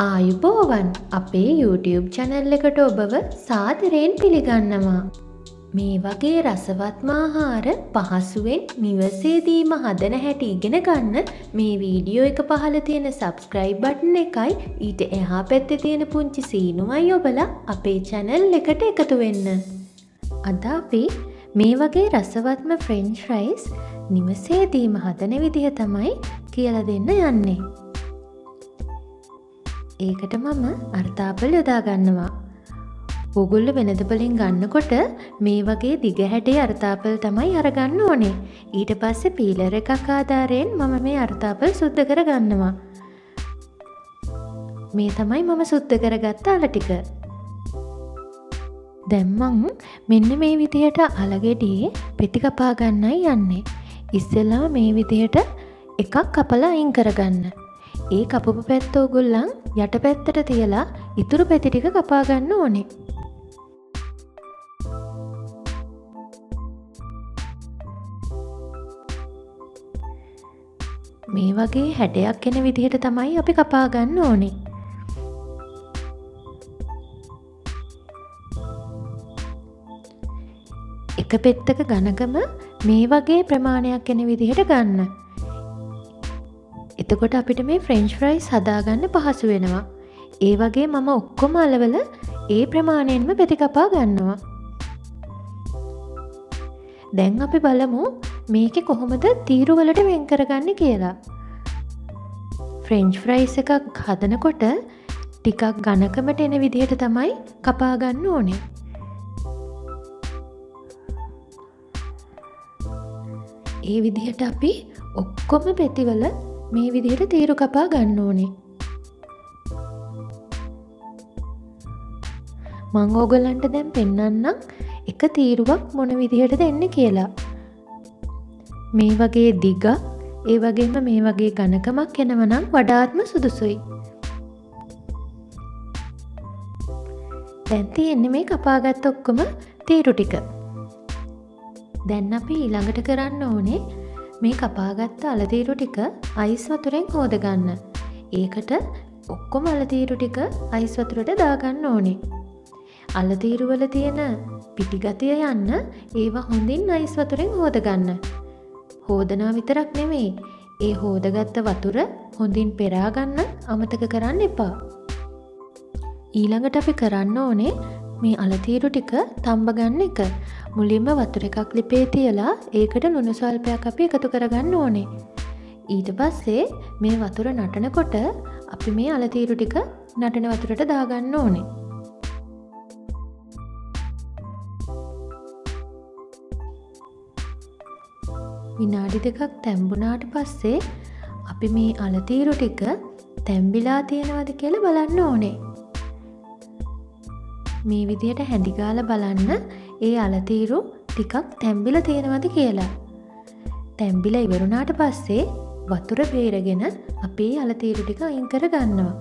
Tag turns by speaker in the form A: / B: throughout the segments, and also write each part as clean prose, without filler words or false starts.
A: ආයුබෝවන් අපේ YouTube channel එකට ඔබව සාදරයෙන් පිළිගන්නවා. මේ වගේ රසවත්ම ආහාර පහසුවෙන් නිවසේදීම හදන හැටි ඉගෙන ගන්න මේ වීඩියෝ එක පහළ තියෙන subscribe button එකයි ඊට එහා පැත්තේ තියෙන පුංචි සීනුවයි ඔබලා අපේ channel එකට එකතු වෙන්න. අද අපි මේ වගේ රසවත්ම french fries නිවසේදීම හදන විදිහ තමයි කියලා දෙන්න යන්නේ. ඒකට මම අර්තාපල් යොදා ගන්නවා. ඕගොල්ලෝ වෙනදපලින් ගන්නකොට මේ වගේ දිග හැඩේ අර්තාපල් තමයි අරගන්න ඕනේ. ඊට පස්සේ පීලර් එකක් ආධාරයෙන් මම මේ අර්තාපල් සුද්ධ කර ගන්නවා. මේ තමයි මම සුද්ධ කරගත්ත අල ටික. දැන් මං මෙන්න මේ විදිහට අලගෙඩියේ පෙති කපා ගන්නයි යන්නේ. ඉස්සෙල්ලා මේ විදිහට එකක් කපලා අයින් කරගන්න. ඒ කපපු පැත්ත ඕගොල්ලන් යට පැත්තට තියලා ඉතුරු පැති ටික කපා ගන්න ඕනේ. මේ වගේ හැඩයක් එන විදිහට තමයි අපි කපා ගන්න ඕනේ. එක පෙත්තක ඝනකම මේ වගේ ප්‍රමාණයක් එන විදිහට ගන්න. එතකොට අපිට මේ ෆ්‍රෙන්ච් ෆ්‍රයිස් හදාගන්න පහසු වෙනවා. ඒ වගේ මම ඔක්කොම අලවල ඒ ප්‍රමාණයෙන්ම පෙති කපා ගන්නවා. දැන් අපි බලමු මේකේ කොහොමද තීරු වලට වෙන් කරගන්නේ කියලා. ෆ්‍රෙන්ච් ෆ්‍රයිස් එකක් හදනකොට ටිකක් ඝනකමට එන විදිහට තමයි කපා ගන්න ඕනේ. ඒ විදිහට අපි ඔක්කොම පෙතිවල මේ විදිහට තීරු කපා ගන්න ඕනේ. මං ඕගොල්ලන්ට දැන් පෙන්නන්නම් එක තීරුවක් මොන විදිහටද එන්නේ කියලා. මේ වගේ දිග, ඒ වගේම මේ වගේ ඝනකමක් එනවනම් වඩාත්ම සුදුසුයි. දැන් තියෙන්නේ මේ කපාගත් ඔක්කොම තීරු ටික. දැන් අපි ඊළඟට කරන්න ඕනේ මේ කපාගත්ත අලතීරු ටික අයිස් වතුරෙන් හෝද ගන්න. ඒකට ඔක්කොම අලතීරු ටික අයිස් වතුරට දාගන්න ඕනේ. අලතීරු වල තියෙන පිටිගතිය යන්න ඒවා හොඳින් අයිස් වතුරෙන් හෝද ගන්න. හෝදනවා විතරක් නෙමෙයි, ඒ හෝදගත්ත වතුර හොඳින් පෙරා ගන්න අමතක කරන්න එපා. ඊළඟට අපි කරන්න ඕනේ මේ අලතීරු ටික තම්බ ගන්න එක. මුලින්ම වතුර එකක් ලිපේ තියලා ඒකට ලුණු ස්වල්පයක් අපි එකතු කරගන්න ඕනේ. ඊට පස්සේ මේ වතුර නටනකොට අපි මේ අලතීරු ටික නටන වතුරට දාගන්න ඕනේ. විනාඩි දෙකක් තැම්බුණාට පස්සේ අපි මේ අලතීරු ටික තැම්බිලා තියෙනවද කියලා බලන්න ඕනේ. මේ විදිහට හැඳි ගාලා බලන්න ඒ අලතීරු ටිකක් තැම්බිලා තියෙනවද කියලා. තැම්බිලා ඉවරුණාට පස්සේ වතුර බේරගෙන අපේ අලතීරු ටික අයින් කර ගන්නවා.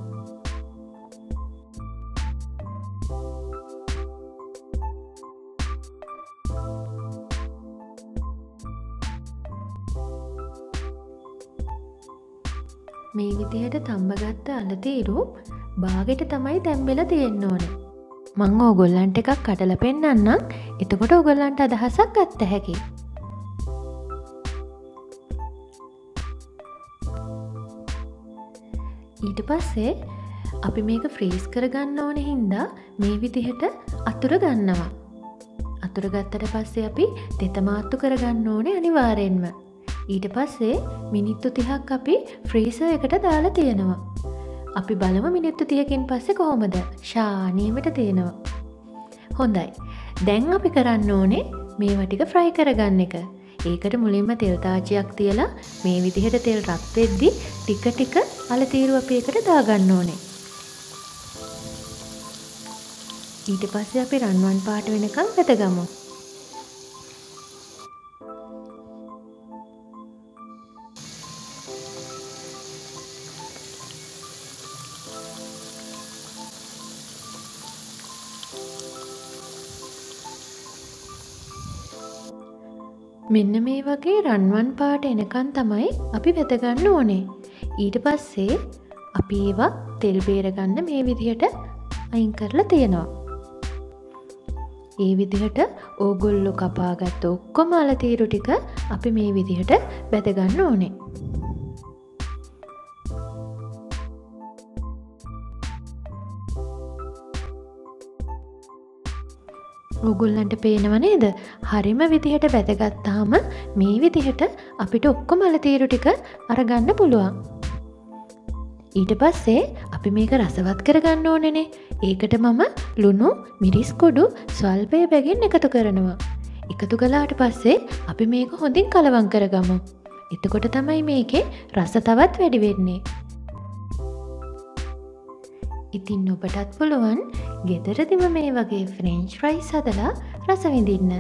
A: මේ විදිහට තම්බගත්ත අලතීරු බාගෙට තමයි තැම්බෙලා තියෙන්න ඕනේ. මං ඕගොල්ලන්ට එකක් කඩලා පෙන්නන්නම්. එතකොට ඕගොල්ලන්ට අදහසක් ගන්න හැකියි. ඊට පස්සේ අපි මේක ෆ්‍රීස් කරගන්න ඕන හින්දා මේ විදිහට අතුර ගන්නවා. අතුර ගත්තට පස්සේ අපි තෙතමාත්තු කරගන්න ඕනේ අනිවාර්යෙන්ම. ඊට පස්සේ මිනිත්තු 30ක් අපි ෆ්‍රීසර් එකට දාලා තියෙනවා. අපි බලමු මිනිත්තු 30කින් පස්සේ කොහොමද? ශානියමට තියෙනවා. හොඳයි. දැන් අපි කරන්න ඕනේ මේවා ටික ෆ්‍රයි කරගන්න එක. ඒකට මුලින්ම තෙල් තාච්චියක් තියලා මේ විදිහට තෙල් රත් වෙද්දි ටික ටික අලතීරු අපි එකට දාගන්න ඕනේ. ඊට පස්සේ අපි රන්වන් පාට වෙනකන් වැදගමු. මෙන්න මේ වගේ රන්වන් පාට එනකන් තමයි අපි වැදගන්න ඕනේ. ඊට පස්සේ අපි ඒවා තෙල් බේරගන්න මේ විදිහට අයින් කරලා තියෙනවා. ඒ විදිහට ඕගොල්ලෝ කපාගත්ත ඔක්කොම අලතීරු ටික අපි මේ විදිහට බැදගන්න ඕනේ. ඕගොල්ලන්ට පේනව නේද? හරිම විදිහට බැදගත්තාම මේ විදිහට අපිට ඔක්කොම අලතීරු ටික අරගන්න පුළුවන්. ඊට පස්සේ අපි මේක රසවත් කරගන්න ඕනේනේ. ඒකට මම ලුණු, මිරිස් කුඩු ස්වල්පය බැගින් එකතු කරනවා. එකතු කළාට පස්සේ අපි මේක හොඳින් කලවම් කරගමු. එතකොට තමයි මේකේ රස තවත් වැඩි වෙන්නේ. ඉතින් ඔබටත් පුළුවන් ගෙදරදිම මේ වගේ ෆ්‍රෙන්ච් ෆ්‍රයිස් හදලා රස විඳින්න.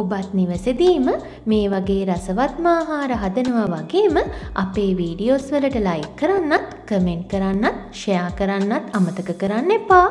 A: ඔබත් නිවසේදීම මේ වගේ රසවත්ම ආහාර හදනවා වගේම අපේ වීඩියෝස් වලට ලයික් කරන්නත්, කමෙන්ට් කරන්නත්, ෂෙයා කරන්නත් අමතක කරන්න එපා.